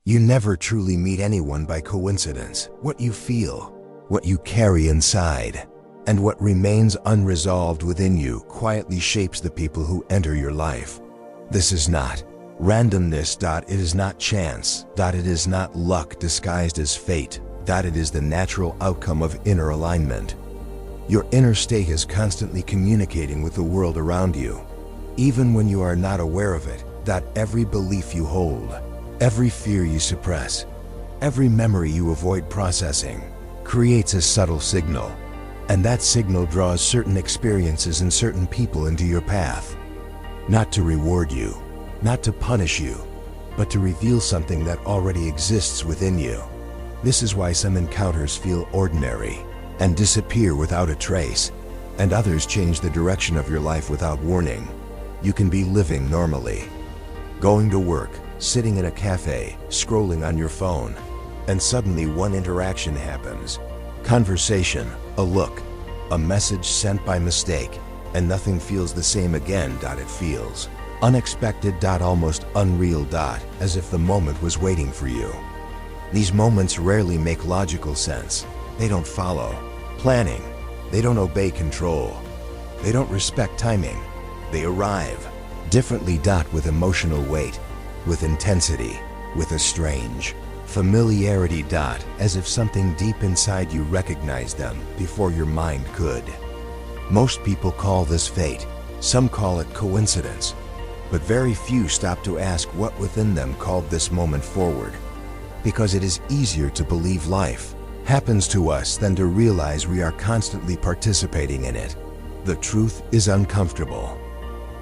You never truly meet anyone by coincidence. What you feel, what you carry inside, and what remains unresolved within you quietly shapes the people who enter your life. This is not randomness. It is not chance. It is not luck disguised as fate. It is the natural outcome of inner alignment. Your inner state is constantly communicating with the world around you, even when you are not aware of it. Every belief you hold, every fear you suppress, every memory you avoid processing, creates a subtle signal. And that signal draws certain experiences and certain people into your path. Not to reward you, not to punish you, but to reveal something that already exists within you. This is why some encounters feel ordinary and disappear without a trace, and others change the direction of your life without warning. You can be living normally, going to work, sitting in a cafe, scrolling on your phone, and suddenly one interaction happens. Conversation, a look, a message sent by mistake, and nothing feels the same again. It feels unexpected. Almost unreal. As if the moment was waiting for you. These moments rarely make logical sense. They don't follow planning. They don't obey control. They don't respect timing. They arrive differently. With emotional weight, with intensity, with a strange familiarity. As if something deep inside you recognized them before your mind could. Most people call this fate. Some call it coincidence. But very few stop to ask what within them called this moment forward. Because it is easier to believe life happens to us than to realize we are constantly participating in it. The truth is uncomfortable.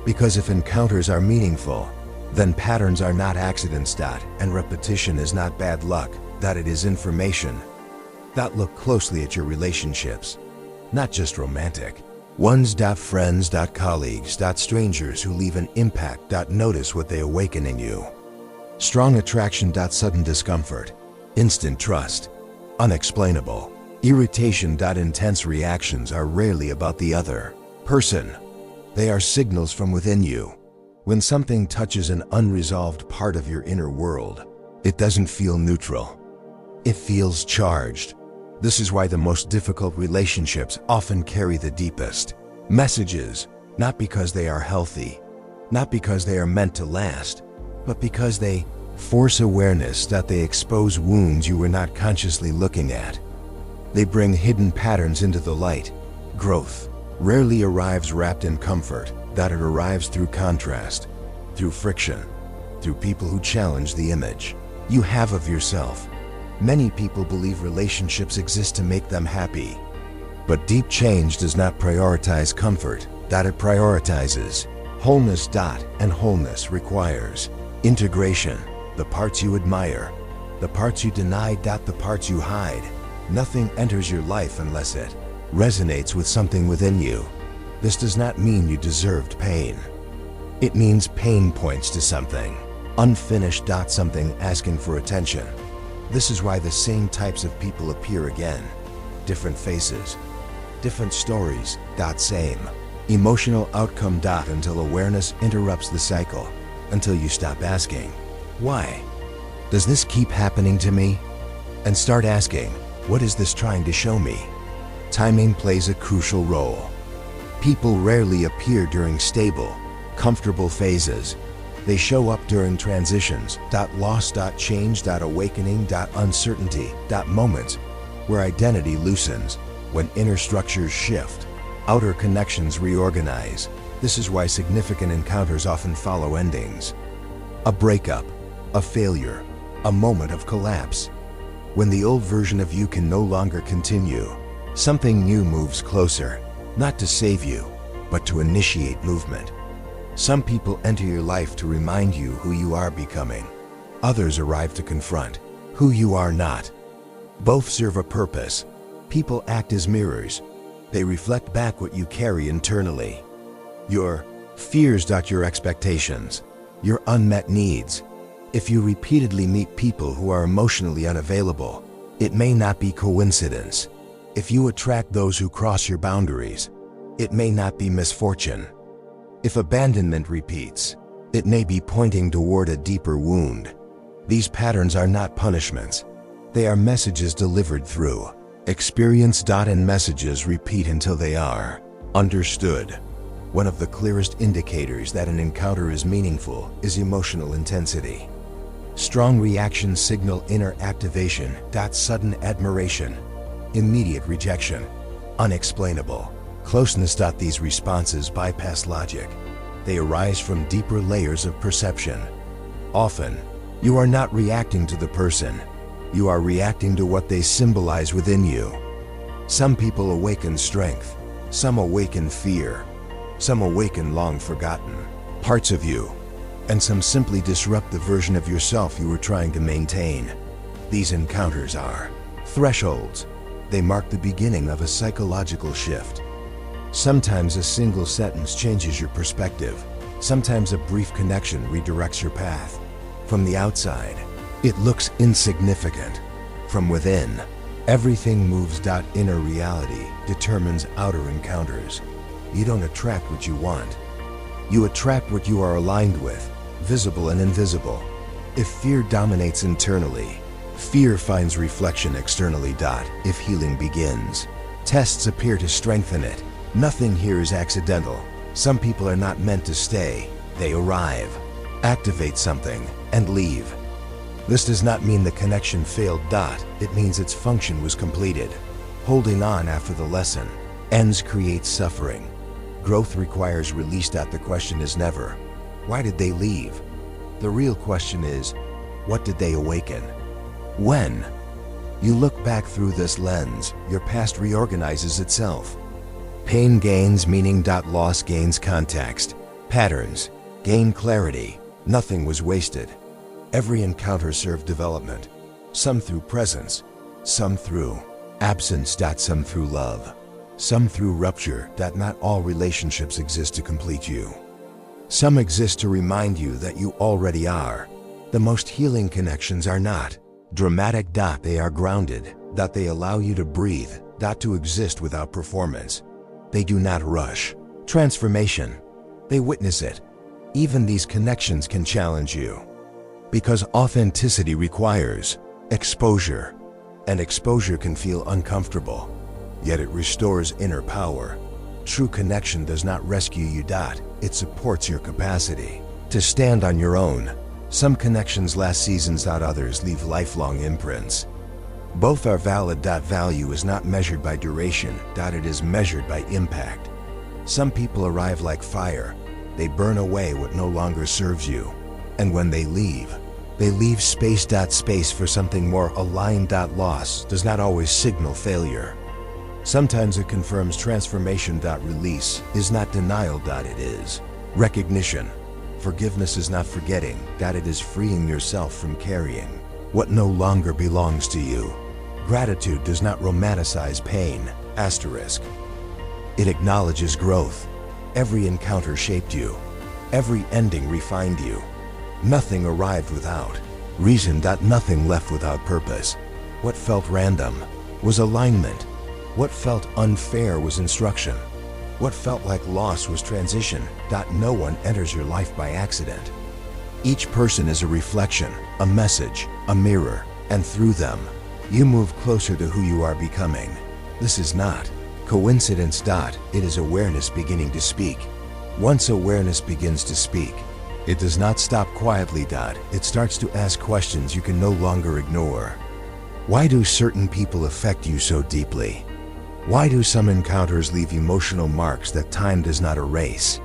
Because if encounters are meaningful, then patterns are not accidents. And repetition is not bad luck. It is information. Look closely at your relationships. Not just romantic ones. Friends. Colleagues. Strangers who leave an impact. Notice what they awaken in you. Strong attraction. Sudden discomfort. Instant trust. Unexplainable irritation. Intense reactions are rarely about the other person. They are signals from within you. When something touches an unresolved part of your inner world, it doesn't feel neutral. It feels charged. This is why the most difficult relationships often carry the deepest messages, not because they are healthy, not because they are meant to last, but because they force awareness. They expose wounds you were not consciously looking at. They bring hidden patterns into the light. Growth rarely arrives wrapped in comfort. It arrives through contrast, through friction, through people who challenge the image you have of yourself. Many people believe relationships exist to make them happy. But deep change does not prioritize comfort. It prioritizes wholeness. And wholeness requires integration. The parts you admire, the parts you deny. The parts you hide. Nothing enters your life unless it resonates with something within you. This does not mean you deserved pain. It means pain points to something unfinished. Something asking for attention. This is why the same types of people appear again. Different faces, different stories. Same emotional outcome. Until awareness interrupts the cycle. Until you stop asking, why does this keep happening to me? And start asking, what is this trying to show me? Timing plays a crucial role. People rarely appear during stable, comfortable phases. They show up during transitions. Loss. Change. Awakening. Uncertainty. Moments where identity loosens, when inner structures shift, outer connections reorganize. This is why significant encounters often follow endings. A breakup, a failure, a moment of collapse. When the old version of you can no longer continue, something new moves closer. Not to save you, but to initiate movement. Some people enter your life to remind you who you are becoming. Others arrive to confront who you are not. Both serve a purpose. People act as mirrors. They reflect back what you carry internally. Your fears. Your expectations, your unmet needs. If you repeatedly meet people who are emotionally unavailable, it may not be coincidence. If you attract those who cross your boundaries, it may not be misfortune. If abandonment repeats, it may be pointing toward a deeper wound. These patterns are not punishments. They are messages delivered through experience. And messages repeat until they are understood. One of the clearest indicators that an encounter is meaningful is emotional intensity. Strong reactions signal inner activation. Sudden admiration, immediate rejection, unexplainable closeness. These responses bypass logic. They arise from deeper layers of perception. Often, you are not reacting to the person. You are reacting to what they symbolize within you. Some people awaken strength. Some awaken fear. Some awaken long-forgotten parts of you. And some simply disrupt the version of yourself you were trying to maintain. These encounters are thresholds. They mark the beginning of a psychological shift. Sometimes a single sentence changes your perspective. Sometimes a brief connection redirects your path. From the outside, it looks insignificant. From within, everything moves. Inner reality determines outer encounters. You don't attract what you want. You attract what you are aligned with, visible and invisible. If fear dominates internally, fear finds reflection externally. If healing begins, tests appear to strengthen it. Nothing here is accidental. Some people are not meant to stay. They arrive, activate something, and leave. This does not mean the connection failed. It means its function was completed. Holding on after the lesson ends creates suffering. Growth requires release. The question is never, why did they leave? The real question is, what did they awaken? When you look back through this lens, your past reorganizes itself. Pain gains meaning. Loss gains context. Patterns gain clarity. Nothing was wasted. Every encounter served development. Some through presence, some through absence. Some through love, some through rupture. Not all relationships exist to complete you. Some exist to remind you that you already are. The most healing connections are not dramatic. They are grounded. They allow you to breathe. To exist without performance. They do not rush transformation. They witness it. Even these connections can challenge you. Because authenticity requires exposure. And exposure can feel uncomfortable. Yet it restores inner power. True connection does not rescue you. It supports your capacity to stand on your own. Some connections last seasons. Others leave lifelong imprints. Both are valid. Value is not measured by duration. It is measured by impact. Some people arrive like fire. They burn away what no longer serves you. And when they leave space. Space for something more aligned. Loss does not always signal failure. Sometimes it confirms transformation. Release is not denial. It is recognition. Forgiveness is not forgetting. It is freeing yourself from carrying what no longer belongs to you. Gratitude does not romanticize pain. It acknowledges growth. Every encounter shaped you. Every ending refined you. Nothing arrived without reason. Nothing left without purpose. What felt random was alignment. What felt unfair was instruction. What felt like loss was transition. No one enters your life by accident. Each person is a reflection, a message, a mirror, and through them, you move closer to who you are becoming. This is not coincidence. It is awareness beginning to speak. Once awareness begins to speak, it does not stop quietly. It starts to ask questions you can no longer ignore. Why do certain people affect you so deeply? Why do some encounters leave emotional marks that time does not erase?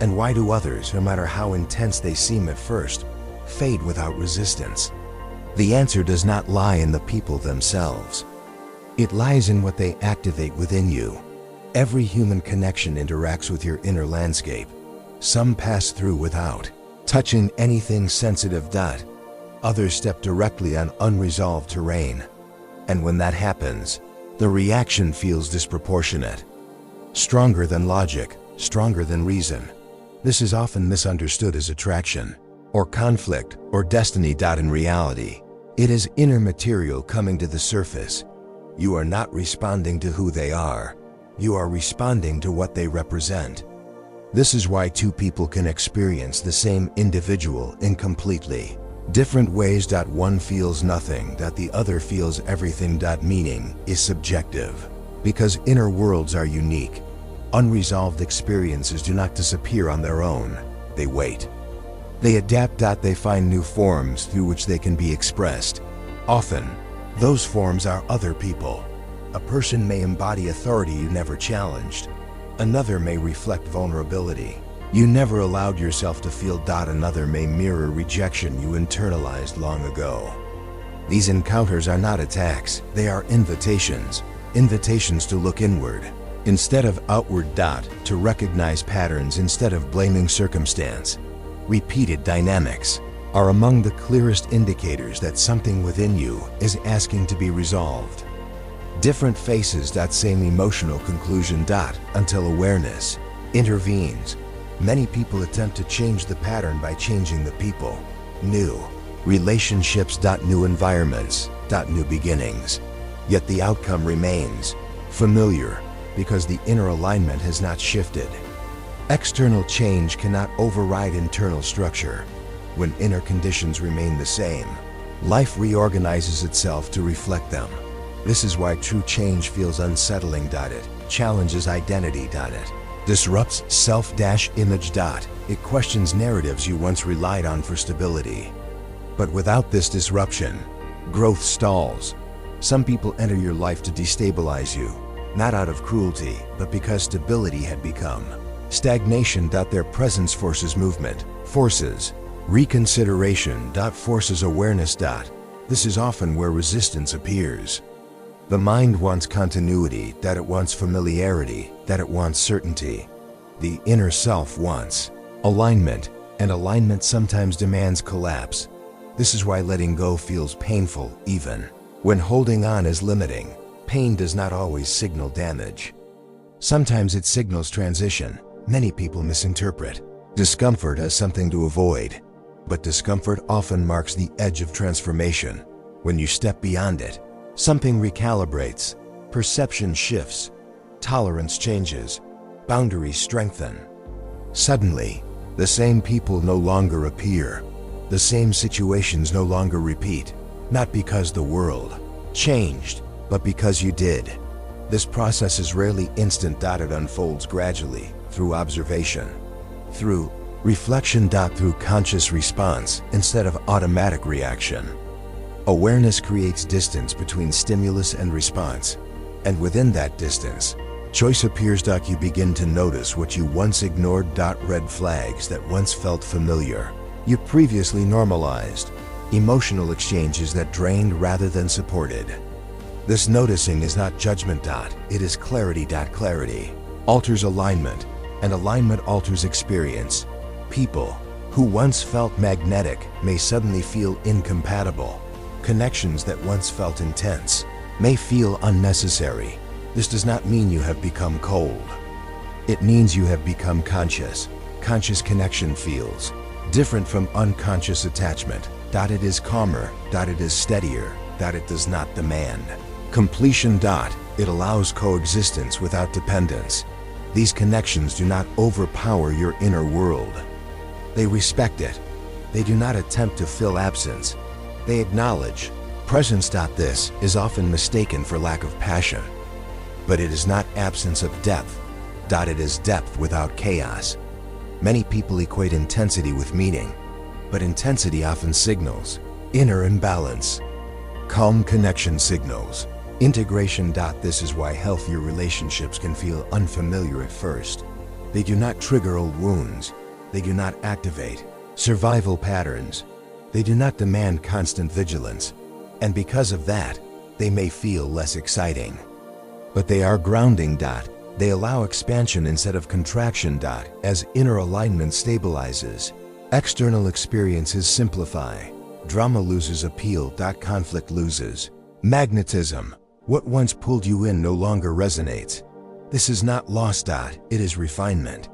And why do others, no matter how intense they seem at first, fade without resistance? The answer does not lie in the people themselves. It lies in what they activate within you. Every human connection interacts with your inner landscape. Some pass through without touching anything sensitive. Others step directly on unresolved terrain. And when that happens, the reaction feels disproportionate. Stronger than logic, stronger than reason. This is often misunderstood as attraction, or conflict, or destiny. In reality, it is inner material coming to the surface. You are not responding to who they are. You are responding to what they represent. This is why two people can experience the same individual incompletely. Different ways. One feels nothing, the other feels everything. Meaning is subjective, because inner worlds are unique. Unresolved experiences do not disappear on their own, they wait. They adapt. They find new forms through which they can be expressed. Often, those forms are other people. A person may embody authority you never challenged. Another may reflect vulnerability you never allowed yourself to feel. Another may mirror rejection you internalized long ago. These encounters are not attacks, they are invitations. Invitations to look inward instead of outward. To recognize patterns instead of blaming circumstance. Repeated dynamics are among the clearest indicators that something within you is asking to be resolved. Different faces. Same emotional conclusion. Until awareness intervenes. Many people attempt to change the pattern by changing the people. New relationships. New environments. New beginnings. Yet the outcome remains familiar because the inner alignment has not shifted. External change cannot override internal structure. When inner conditions remain the same, life reorganizes itself to reflect them. This is why true change feels unsettling. It challenges identity. It disrupts self-image. It questions narratives you once relied on for stability. But without this disruption, growth stalls. Some people enter your life to destabilize you, not out of cruelty, but because stability had become stagnation. Their presence forces movement, forces reconsideration. Forces awareness. This is often where resistance appears. The mind wants continuity, it wants familiarity, it wants certainty. The inner self wants alignment, and alignment sometimes demands collapse. This is why letting go feels painful, even when holding on is limiting. Pain does not always signal damage. Sometimes it signals transition. Many people misinterpret discomfort as something to avoid, but discomfort often marks the edge of transformation. When you step beyond it, something recalibrates, perception shifts, tolerance changes, boundaries strengthen. Suddenly, the same people no longer appear. The same situations no longer repeat, not because the world changed, but because you did. This process is rarely instant. It unfolds gradually, through observation, through reflection. Through conscious response instead of automatic reaction. Awareness creates distance between stimulus and response, and within that distance, choice appears. You begin to notice what you once ignored. Red flags that once felt familiar, you previously normalized. Emotional exchanges that drained rather than supported. This noticing is not judgment. It is clarity. Clarity alters alignment, and alignment alters experience. People who once felt magnetic may suddenly feel incompatible. Connections that once felt intense may feel unnecessary. This does not mean you have become cold. It means you have become conscious. Conscious connection feels different from unconscious attachment. It is calmer. It is steadier. It does not demand completion. It allows coexistence without dependence. These connections do not overpower your inner world. They respect it. They do not attempt to fill absence. They acknowledge presence. This is often mistaken for lack of passion. But it is not absence of depth. It is depth without chaos. Many people equate intensity with meaning, but intensity often signals inner imbalance. Calm connection signals integration. This is why healthier relationships can feel unfamiliar at first. They do not trigger old wounds. They do not activate survival patterns. They do not demand constant vigilance. And because of that, they may feel less exciting. But they are grounding. They allow expansion instead of contraction. As inner alignment stabilizes, external experiences simplify. Drama loses appeal. Conflict loses magnetism. What once pulled you in no longer resonates. This is not loss. It is refinement.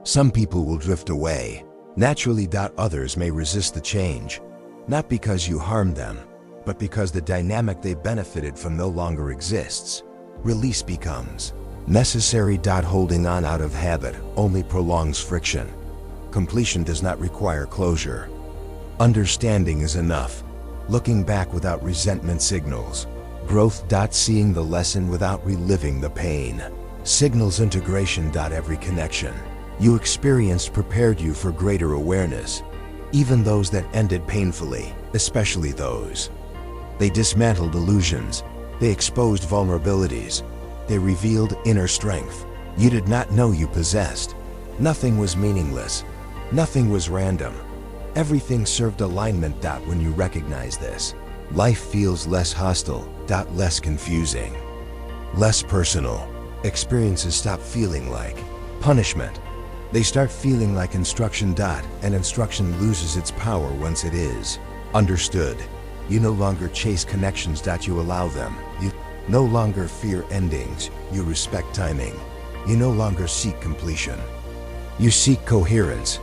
Some people will drift away naturally. Others may resist the change, not because you harmed them, but because the dynamic they benefited from no longer exists. Release becomes necessary. Holding on out of habit only prolongs friction. Completion does not require closure. Understanding is enough. Looking back without resentment signals. Growth. Seeing the lesson without reliving the pain. Signals integration. Every connection you experienced prepared you for greater awareness. Even those that ended painfully, especially those. They dismantled illusions. They exposed vulnerabilities. They revealed inner strength you did not know you possessed. Nothing was meaningless. Nothing was random. Everything served alignment. When you recognize this, life feels less hostile. Less confusing. Less personal. Experiences stop feeling like punishment. They start feeling like instruction. And instruction loses its power once it is understood. You no longer chase connections. You allow them. You no longer fear endings. You respect timing. You no longer seek completion. You seek coherence.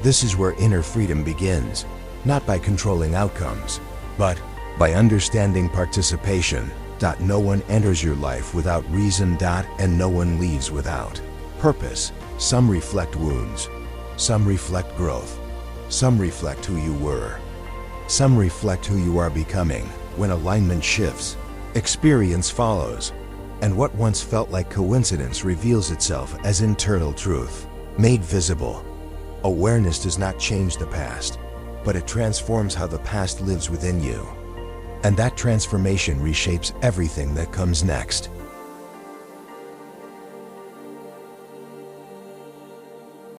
This is where inner freedom begins, not by controlling outcomes, but by understanding participation. No one enters your life without reason. And no one leaves without purpose. Some reflect wounds. Some reflect growth. Some reflect who you were. Some reflect who you are becoming. When alignment shifts, experience follows. And what once felt like coincidence reveals itself as internal truth, made visible. Awareness does not change the past, but it transforms how the past lives within you. And that transformation reshapes everything that comes next.